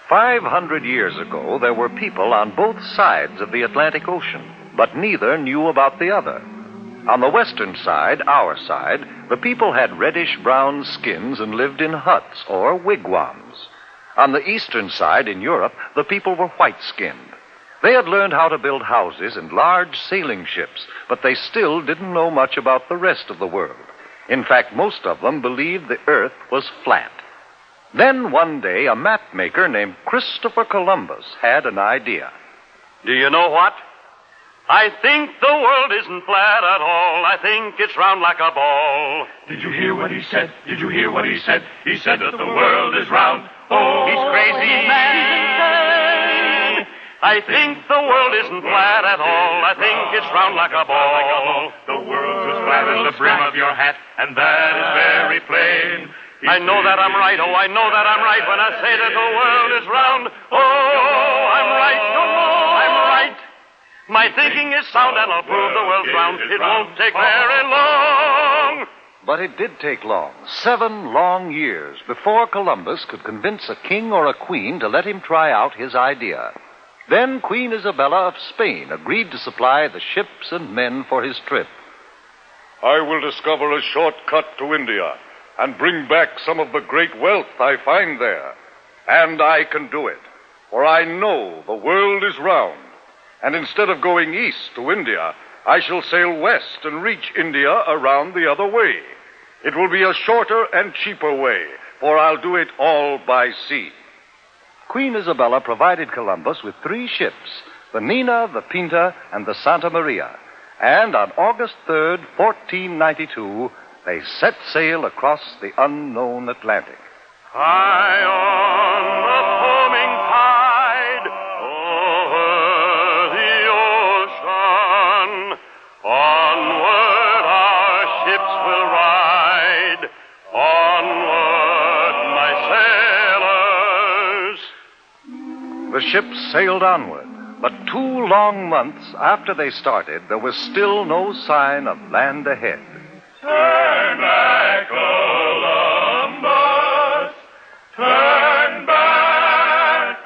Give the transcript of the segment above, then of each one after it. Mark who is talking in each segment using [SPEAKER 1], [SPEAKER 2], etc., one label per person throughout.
[SPEAKER 1] 500 years ago, there were people on both sides of the Atlantic Ocean, but neither knew about the other. On the western side, our side, the people had reddish-brown skins and lived in huts or wigwams. On the eastern side, in Europe, the people were white-skinned. They had learned how to build houses and large sailing ships, but they still didn't know much about the rest of the world. In fact, most of them believed the earth was flat. Then one day, a map maker named Christopher Columbus had an idea.
[SPEAKER 2] Do you know what? I think the world isn't flat at all. I think it's round like a ball.
[SPEAKER 3] Did you hear what he said? Did you hear what he said? He said that the world is round. Oh,
[SPEAKER 2] he's crazy, man. I think the world isn't flat at all. I think it's round like a ball.
[SPEAKER 3] The world's as flat as the brim of your hat, and that is very plain.
[SPEAKER 2] I know that I'm right. Oh, I know that I'm right when I say that the world is round. Oh, I'm right. I'm right. My thinking is sound, and I'll prove the world's round. It won't take very long.
[SPEAKER 1] But it did take long, 7 long years, before Columbus could convince a king or a queen to let him try out his idea. Then Queen Isabella of Spain agreed to supply the ships and men for his trip.
[SPEAKER 4] I will discover a shortcut to India and bring back some of the great wealth I find there. And I can do it, for I know the world is round. And instead of going east to India, I shall sail west and reach India around the other way. It will be a shorter and cheaper way, for I'll do it all by sea.
[SPEAKER 1] Queen Isabella provided Columbus with 3 ships, the Nina, the Pinta, and the Santa Maria. And on August 3rd, 1492, they set sail across the unknown Atlantic.
[SPEAKER 2] High on the foaming tide, over the ocean, onward our ships will ride, onward, my sailors.
[SPEAKER 1] The ships sailed onward, but 2 long months after they started, there was still no sign of land ahead.
[SPEAKER 3] Turn back, Columbus! Turn back,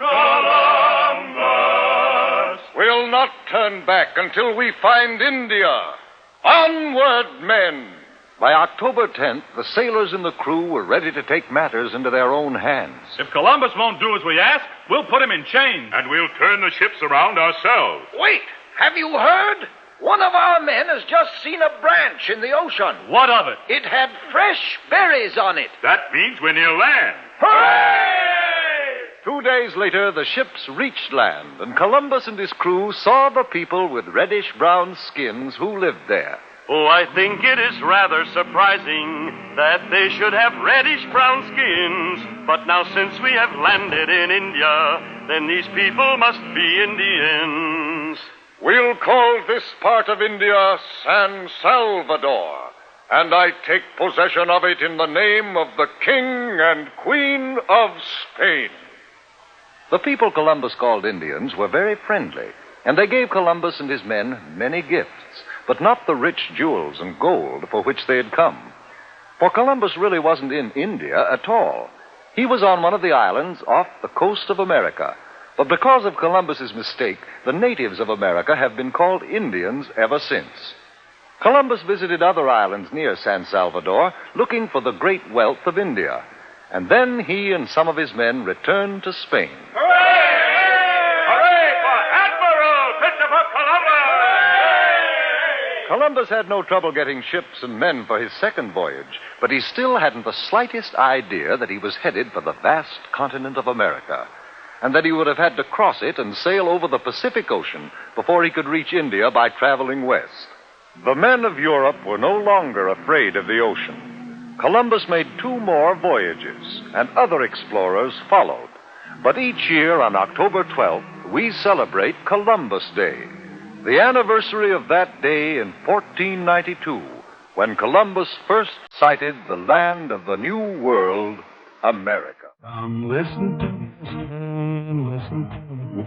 [SPEAKER 3] Columbus!
[SPEAKER 4] We'll not turn back until we find India. Onward, men!
[SPEAKER 1] By October 10th, the sailors and the crew were ready to take matters into their own hands.
[SPEAKER 5] If Columbus won't do as we ask, we'll put him in chains.
[SPEAKER 3] And we'll turn the ships around ourselves.
[SPEAKER 6] Wait! Have you heard? One of our men has just seen a branch in the ocean.
[SPEAKER 5] What of it?
[SPEAKER 6] It had fresh berries on it.
[SPEAKER 3] That means we're near land.
[SPEAKER 6] Hooray!
[SPEAKER 1] 2 days later, the ships reached land, and Columbus and his crew saw the people with reddish-brown skins who lived there.
[SPEAKER 2] Oh, I think it is rather surprising that they should have reddish-brown skins. But now since we have landed in India, then these people must be Indians.
[SPEAKER 4] We'll call this part of India San Salvador, and I take possession of it in the name of the King and Queen of Spain.
[SPEAKER 1] The people Columbus called Indians were very friendly, and they gave Columbus and his men many gifts, but not the rich jewels and gold for which they had come. For Columbus really wasn't in India at all. He was on one of the islands off the coast of America. But because of Columbus's mistake, the natives of America have been called Indians ever since. Columbus visited other islands near San Salvador, looking for the great wealth of India. And then he and some of his men returned to Spain.
[SPEAKER 3] Hooray! Hooray for Admiral Christopher Columbus!
[SPEAKER 1] Columbus had no trouble getting ships and men for his second voyage, but he still hadn't the slightest idea that he was headed for the vast continent of America, and that he would have had to cross it and sail over the Pacific Ocean before he could reach India by traveling west. The men of Europe were no longer afraid of the ocean. Columbus made 2 more voyages, and other explorers followed. But each year on October 12th, we celebrate Columbus Day, the anniversary of that day in 1492, when Columbus first sighted the land of the New World, America.
[SPEAKER 7] Listen to me, listen to me.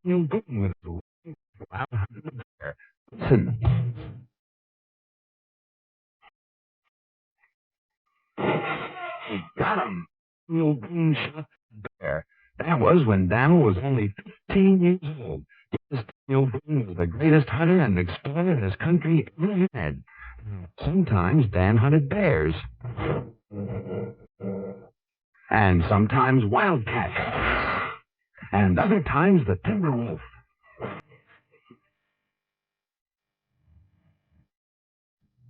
[SPEAKER 7] You'll go with the wild hunted bear. Listen. We got him. You'll go shot the bear. That was when Dan was only 15 years old. Yes, Daniel Boone was the greatest hunter and explorer this country ever had. Sometimes Dan hunted bears. And sometimes wildcats. And other times the timber wolf.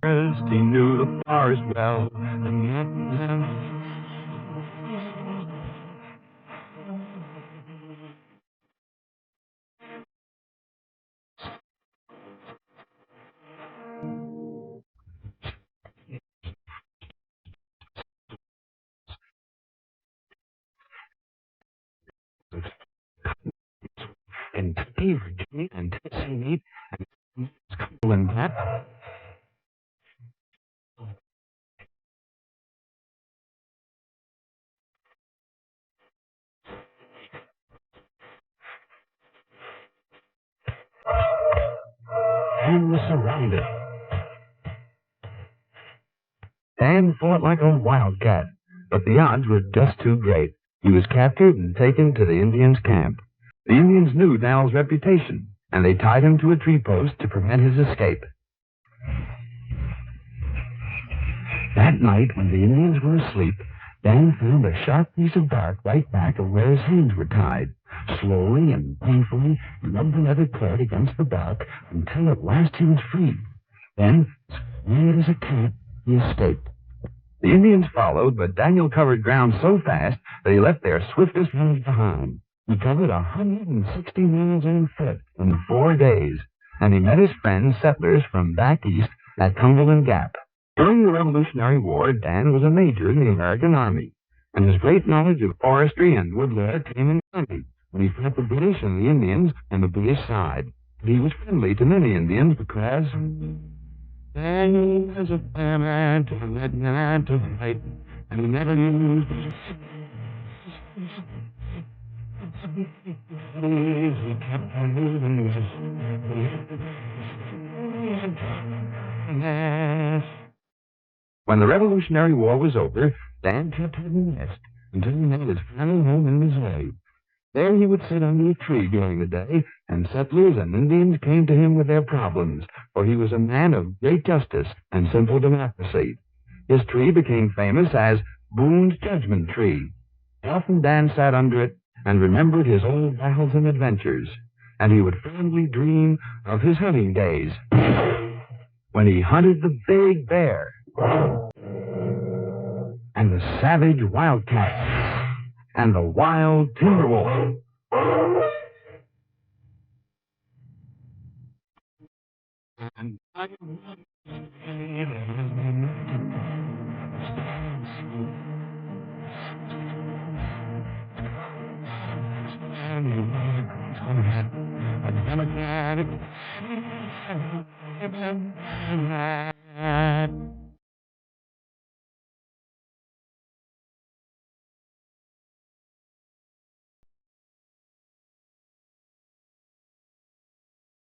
[SPEAKER 7] First he knew the forest well. And Kentucky, Virginia, and Tennessee, and Cumberland, that. And was surrounded. Dan fought like a wildcat, but the odds were just too great. He was captured and taken to the Indians' camp. The Indians knew Daniel's reputation, and they tied him to a tree post to prevent his escape. That night, when the Indians were asleep, Dan found a sharp piece of bark right back of where his hands were tied. Slowly and painfully, he rubbed the leather cord against the bark until at last he was free. Then, quiet as a cat, he escaped. The Indians followed, but Daniel covered ground so fast that he left their swiftest runners behind. He covered 160 miles on foot in 4 days, and he met his friends, settlers from back east at Cumberland Gap. During the Revolutionary War, Dan was a major in the American Army, and his great knowledge of forestry and woodlore came in handy when he fought the British and the Indians on the British side. He was friendly to many Indians because Dan was a fair man to let man to fight, and he never used he kept on moving west. When the Revolutionary War was over, Dan kept heading west until he made his final home in Missouri. There he would sit under a tree during the day, and settlers and Indians came to him with their problems, for he was a man of great justice and simple democracy. His tree became famous as Boone's Judgment Tree. Often Dan sat under it and remembered his old battles and adventures, and he would fondly dream of his hunting days when he hunted the big bear and the savage wildcat and the wild timber wolf. And a democratic